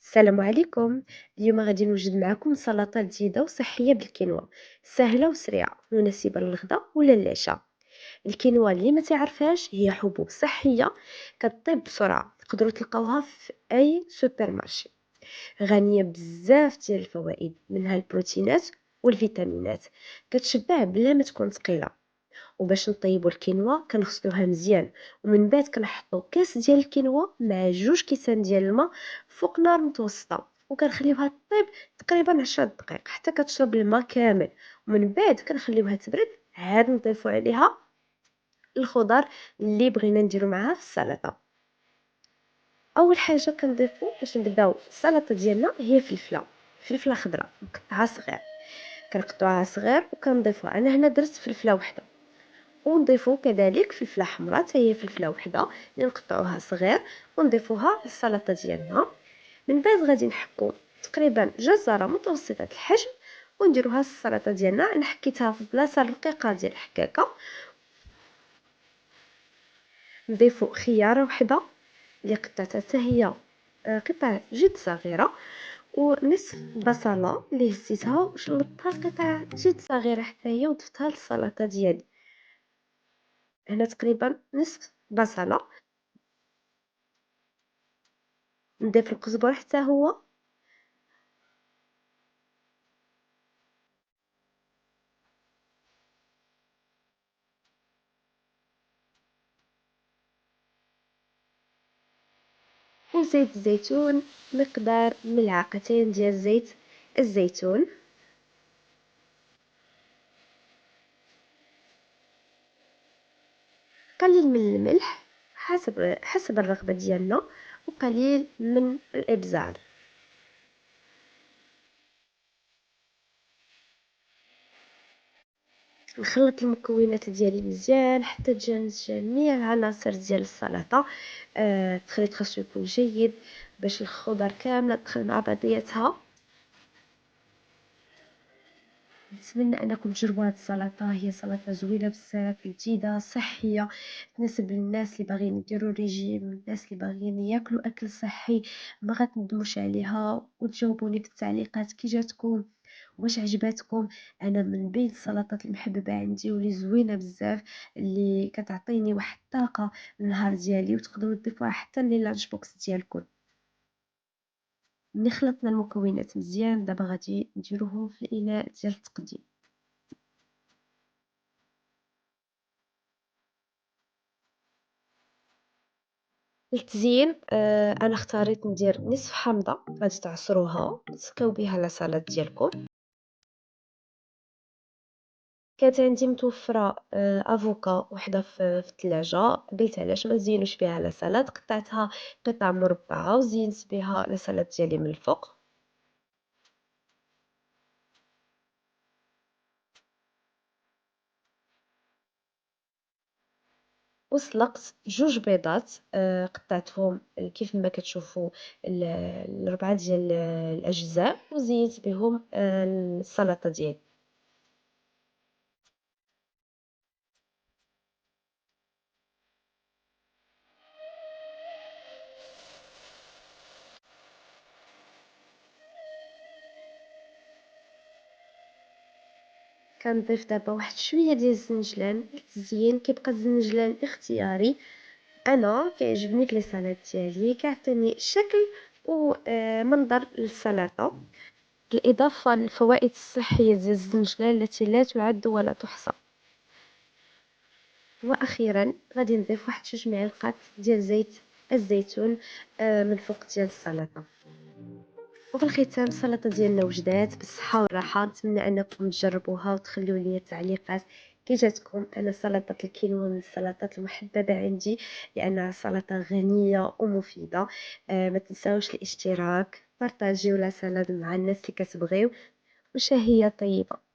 السلام عليكم. اليوم غادي نوجد معكم سلطة جديدة وصحية بالكينوا، سهلة وسريعة مناسبة للغدا ولا العشاء. الكينوا اللي ما تعرفهاش هي حبوب صحية كطيب بسرعة، تقدروا تلقاوها في أي سوبر مارشي. غنية بزاف ديال الفوائد، منها البروتينات والفيتامينات، كتشبع بلا ما تكون ثقيلة. وباش نطيبوا الكينوا كنغسلوها مزيان، ومن بعد كنحطوا كاس ديال الكينوا مع 2 كيسان ديال الماء فوق نار متوسطه، وكنخليوها طيب تقريبا 10 دقائق حتى كتشرب الماء كامل. ومن بعد كنخليوها تبرد، عاد نضيفوا عليها الخضر اللي بغينا نديرو معاها في السلطه. اول حاجه كنضيفوا باش نبداو السلطه ديالنا هي فلفله خضراء مقطعه صغير، كنقطعوها صغير وكنضيفوها. انا هنا درت فلفله وحده، ونضيفو كذلك فلفله حمراء حتى هي فلفله وحده اللي نقطعوها صغير ونضيفوها للسلطه ديالنا. من بعد غادي نحكو تقريبا جزره متوسطه الحجم ونديروها السلطه ديالنا. انا حكيتها في بلاصه رقيقه ديال الحكاكه. نضيفو خياره وحده اللي قطعتها حتى هي قطع جد صغيره، ونصف بصله اللي هزيتها وشلطتها قطع جد صغيره حتى هي وضفتها للسلطه ديالي. هنا تقريبا نصف بصله. نضيف القزبر حتى هو، وزيت الزيتون مقدار ملعقتين ديال زيت الزيتون. قليل من الملح حسب الرغبة ديالنا، وقليل من الإبزار. نخلط المكونات ديالي مزيان حتى تجانس جميع العناصر ديال السلطة. التخليط خاصو يكون جيد باش الخضر كاملة تدخل مع بعضياتها. نتمنى انكم تجربوا هذه السلطه، هي سلطه زوينه بزاف، جديده، صحيه، تناسب الناس اللي باغيين يديروا ريجيم، الناس اللي باغيين ياكلوا اكل صحي. ما غتندموش عليها، وتجاوبوني في التعليقات كي جاتكم، واش عجباتكم. انا من بين السلطات المحببه عندي واللي زوينه بزاف، اللي كتعطيني واحد الطاقه النهار ديالي، وتقدروا تضيفوها حتى لللانش بوكس ديالكم. ملي خلطنا المكونات مزيان دابا غادي نديروهم في الاناء ديال التقديم. للتزيين انا اختاريت ندير نصف حامضه غادي تعصروها تسقيو بها لاصالاد ديالكم. كانت عندي متوفره افوكا وحده في الثلاجه، قبلت علاش ما نزينوش بها لاصالاد، قطعتها قطع مربعه وزينت بها لاصالاد ديالي من الفوق. وسلقت 2 بيضات، قطعتهم كيف ما كتشوفوا الربعه ديال الاجزاء، وزينت بهم السلطه ديالي. كنضيف دابا واحد شويه ديال الزنجلان للتزيين، كيبقى الزنجلان اختياري. انا كيعجبني كليسالاد ديالي كيعطيني شكل ومنظر للسلطه، بالاضافه للفوائد الصحيه ديال الزنجلان التي لا تعد ولا تحصى. واخيرا غادي نضيف واحد 2 معالق ديال زيت الزيتون من فوق ديال السلطه. وفي الختام السلطه ديالنا وجدات بالصحه والراحه. نتمنى انكم تجربوها وتخليو لي تعليقات كي جاتكم. انا سلطه الكينوا من السلطات المحببه عندي لانها سلطه غنيه ومفيده. ما تنساوش الاشتراك، بارطاجيو لا سلاد مع الناس اللي كتبغيو، وشهيه طيبه.